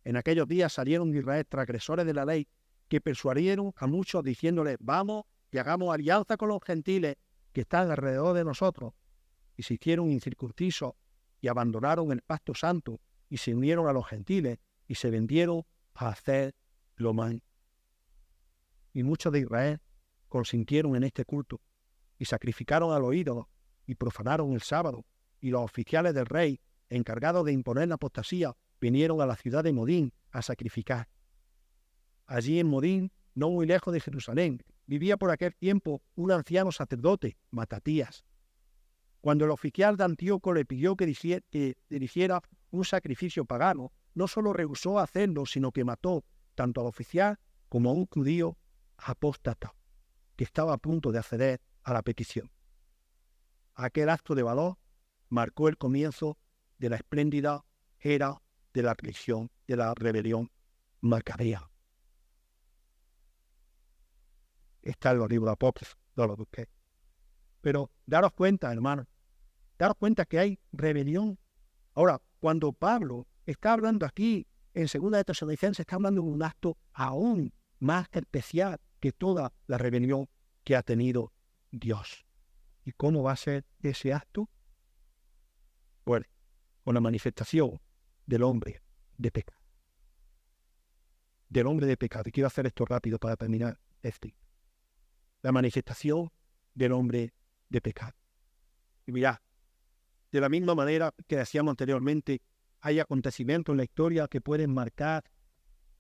En aquellos días salieron de Israel transgresores de la ley que persuadieron a muchos diciéndoles: vamos y hagamos alianza con los gentiles que están alrededor de nosotros. Y se hicieron incircuncisos y abandonaron el pacto santo y se unieron a los gentiles y se vendieron a hacer lo mal. Y muchos de Israel consintieron en este culto y sacrificaron a los ídolos y profanaron el sábado, y los oficiales del rey, encargados de imponer la apostasía, vinieron a la ciudad de Modín a sacrificar. Allí en Modín, no muy lejos de Jerusalén, vivía por aquel tiempo un anciano sacerdote, Matatías. Cuando el oficial de Antíoco le pidió que dirigiera un sacrificio pagano, no solo rehusó hacerlo, sino que mató tanto al oficial como a un judío apóstata que estaba a punto de acceder a la petición. Aquel acto de valor marcó el comienzo de la espléndida era de la religión, de la rebelión macabea. Está en los libros apócrifos, no lo busqué. Pero daros cuenta, hermanos, daros cuenta que hay rebelión. Ahora, cuando Pablo está hablando aquí en 2 de Tesalonicenses, está hablando de un acto aún más especial que toda la rebelión que ha tenido Dios. ¿Y cómo va a ser ese acto? Bueno, con la manifestación del hombre de pecado. Del hombre de pecado. Y quiero hacer esto rápido para terminar la manifestación del hombre de pecado. Y mirad, de la misma manera que decíamos anteriormente, hay acontecimientos en la historia que pueden marcar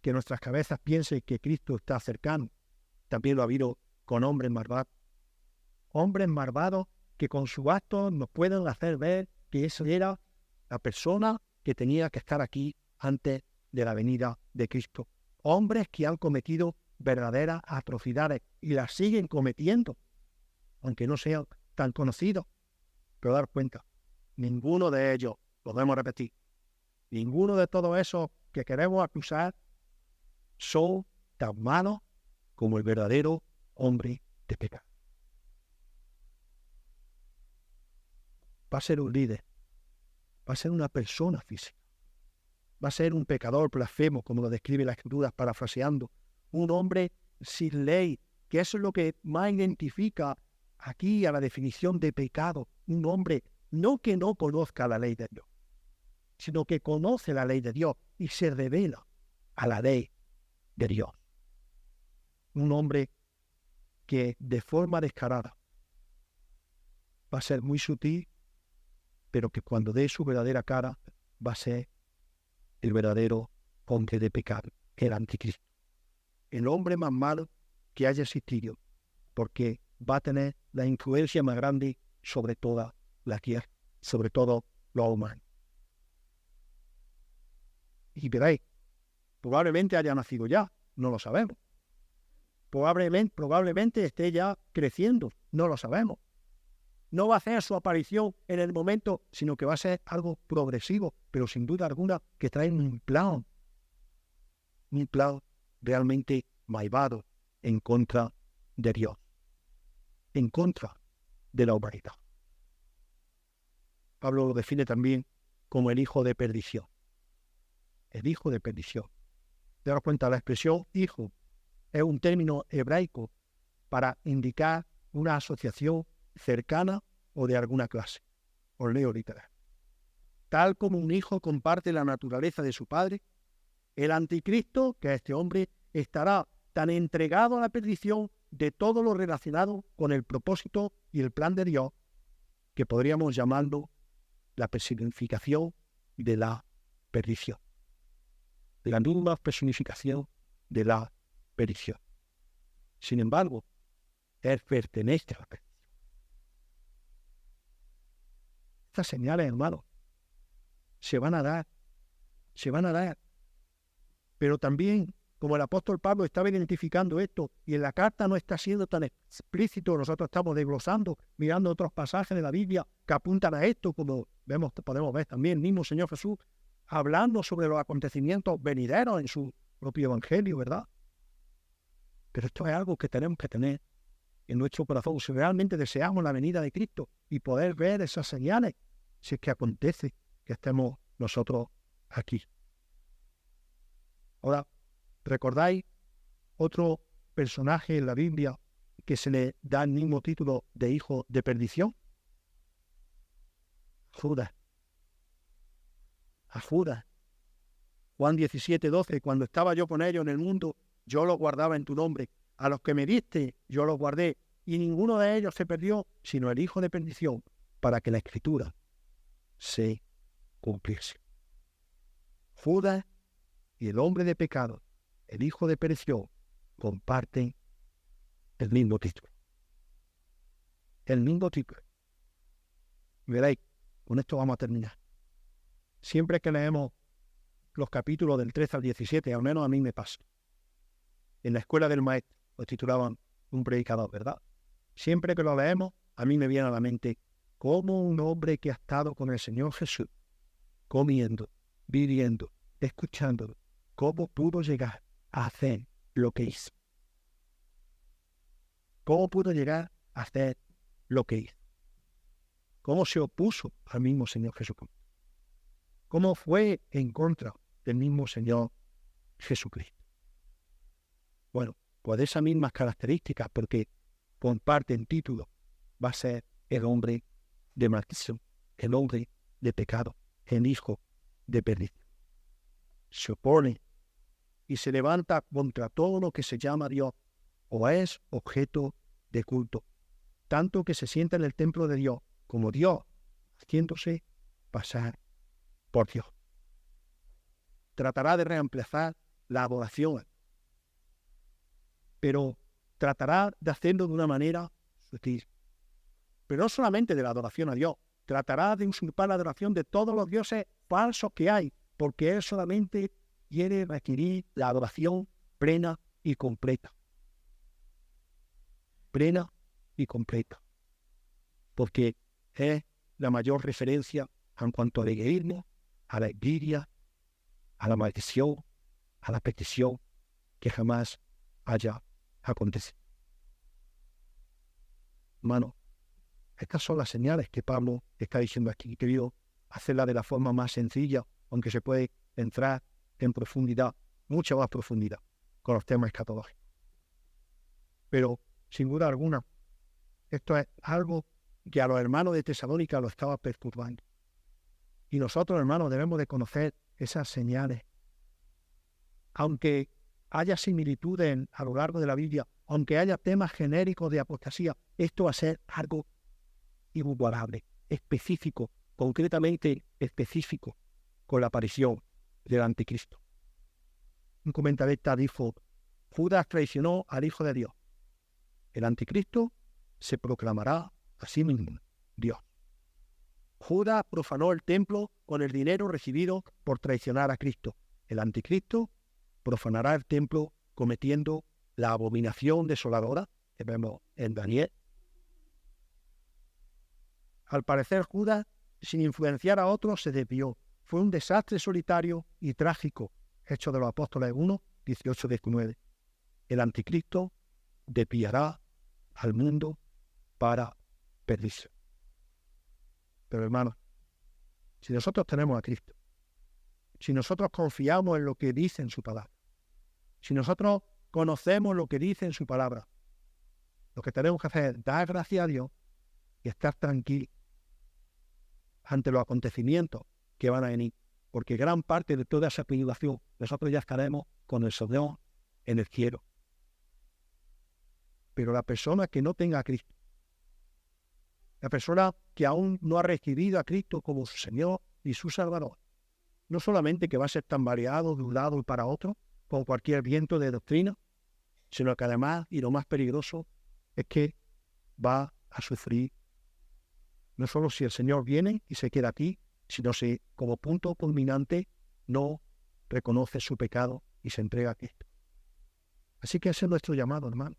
que nuestras cabezas piensen que Cristo está cercano. También lo ha habido con hombres malvados. Hombres malvados que con su acto nos pueden hacer ver que esa era la persona que tenía que estar aquí antes de la venida de Cristo. Hombres que han cometido verdaderas atrocidades y las siguen cometiendo, aunque no sean tan conocidos. Pero dar cuenta, ninguno de ellos, podemos repetir, ninguno de todos esos que queremos acusar son tan malos como el verdadero hombre de pecado. Va a ser un líder, va a ser una persona física, va a ser un pecador blasfemo, como lo describe la Escritura, parafraseando, un hombre sin ley, que eso es lo que más identifica aquí a la definición de pecado, un hombre no que no conozca la ley de Dios, sino que conoce la ley de Dios y se revela a la ley de Dios. Un hombre que de forma descarada va a ser muy sutil, pero que cuando dé su verdadera cara va a ser el verdadero hombre de pecado, el anticristo. El hombre más malo que haya existido, porque va a tener la influencia más grande sobre toda la tierra, sobre todo lo humano. Y veréis, probablemente haya nacido ya, no lo sabemos. Probablemente esté ya creciendo, no lo sabemos. No va a hacer su aparición en el momento, sino que va a ser algo progresivo, pero sin duda alguna que trae un plan realmente malvado en contra de Dios, en contra de la humanidad. Pablo lo define también como el hijo de perdición. El hijo de perdición. Te das cuenta, la expresión hijo es un término hebraico para indicar una asociación cercana o de alguna clase. Os leo literal. Tal como un hijo comparte la naturaleza de su padre, el anticristo, que es este hombre, estará tan entregado a la perdición de todo lo relacionado con el propósito y el plan de Dios, que podríamos llamarlo la personificación de la perdición. La misma personificación de la perdición. Sin embargo, él pertenece a la perdición. Estas señales, hermanos, se van a dar. Pero también, como el apóstol Pablo estaba identificando esto, y en la carta no está siendo tan explícito, nosotros estamos desglosando, mirando otros pasajes de la Biblia que apuntan a esto, como podemos ver también el mismo Señor Jesús, hablando sobre los acontecimientos venideros en su propio evangelio, ¿verdad? Pero esto es algo que tenemos que tener en nuestro corazón, si realmente deseamos la venida de Cristo y poder ver esas señales, si es que acontece que estemos nosotros aquí. Ahora, ¿recordáis otro personaje en la Biblia que se le da el mismo título de hijo de perdición? Judas. A Judas. Juan 17:12, cuando estaba yo con ellos en el mundo, yo los guardaba en tu nombre. A los que me diste, yo los guardé, y ninguno de ellos se perdió, sino el hijo de perdición, para que la Escritura se cumpliese. Judas y el hombre de pecado, el hijo de perdición, comparten el mismo título. El mismo título. Veréis, con esto vamos a terminar. Siempre que leemos los capítulos del 13 al 17, al menos a mí me pasa. En la escuela del maestro lo titulaban un predicador, ¿verdad? Siempre que lo leemos, a mí me viene a la mente cómo un hombre que ha estado con el Señor Jesús, comiendo, viviendo, escuchándolo, cómo pudo llegar a hacer lo que hizo. ¿Cómo pudo llegar a hacer lo que hizo? ¿Cómo se opuso al mismo Señor Jesucristo? ¿Cómo fue en contra del mismo Señor Jesucristo? Bueno, pues de esas mismas características, porque comparten título, va a ser el hombre de maldición, el hombre de pecado, el hijo de perdición. Se opone y se levanta contra todo lo que se llama Dios o es objeto de culto, tanto que se sienta en el templo de Dios como Dios, haciéndose pasar por Dios. Tratará de reemplazar la adoración, pero tratará de hacerlo de una manera sutil. Pero no solamente de la adoración a Dios, tratará de usurpar la adoración de todos los dioses falsos que hay, porque Él solamente quiere requerir la adoración plena y completa. Plena y completa. Porque es la mayor referencia en cuanto al egoísmo, a la envidia, a la maldición, a la petición que jamás haya acontecido. Hermano, estas son las señales que Pablo está diciendo aquí. Querido hacerla de la forma más sencilla, aunque se puede entrar en profundidad, mucha más profundidad, con los temas escatológicos. Pero, sin duda alguna, esto es algo que a los hermanos de Tesalónica lo estaba perturbando. Y nosotros, hermanos, debemos de conocer esas señales. Aunque haya similitudes a lo largo de la Biblia, aunque haya temas genéricos de apostasía, esto va a ser algo inigualable, específico, concretamente específico, con la aparición del anticristo. Un comentarista dijo: Judas traicionó al Hijo de Dios. El anticristo se proclamará a sí mismo Dios. Judas profanó el templo con el dinero recibido por traicionar a Cristo. El anticristo profanará el templo cometiendo la abominación desoladora que vemos en Daniel. Al parecer, Judas, sin influenciar a otros, se desvió. Fue un desastre solitario y trágico. Hechos de los Apóstoles 1, 18-19. El anticristo desviará al mundo para perdición. Pero hermanos, si nosotros tenemos a Cristo, si nosotros confiamos en lo que dice en su palabra, si nosotros conocemos lo que dice en su palabra, lo que tenemos que hacer es dar gracias a Dios y estar tranquilos ante los acontecimientos que van a venir, porque gran parte de toda esa tribulación nosotros ya estaremos con el Señor en el cielo. Pero la persona que no tenga a Cristo, la persona que aún no ha recibido a Cristo como su Señor y su Salvador, no solamente que va a ser tan variado de un lado y para otro, como cualquier viento de doctrina, sino que además, y lo más peligroso, es que va a sufrir, no solo si el Señor viene y se queda aquí, sino si como punto culminante no reconoce su pecado y se entrega a Cristo. Así que ese es nuestro llamado, hermano.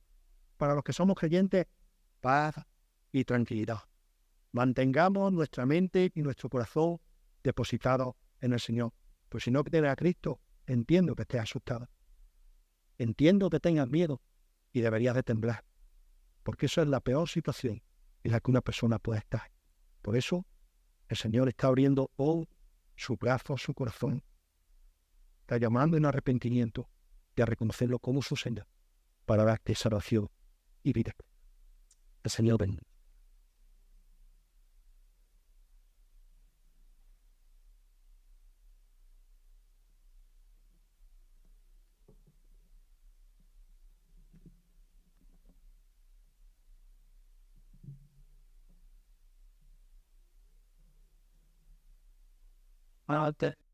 Para los que somos creyentes, paz y tranquilidad. Mantengamos nuestra mente y nuestro corazón depositados en el Señor. Pues si no tienes a Cristo, entiendo que estés asustado. Entiendo que tengas miedo y deberías de temblar. Porque eso es la peor situación en la que una persona puede estar. Por eso, el Señor está abriendo hoy su brazo, su corazón. Está llamando en arrepentimiento y a reconocerlo como su Señor para darte salvación y vida. El Señor bendiga. Buenas noches.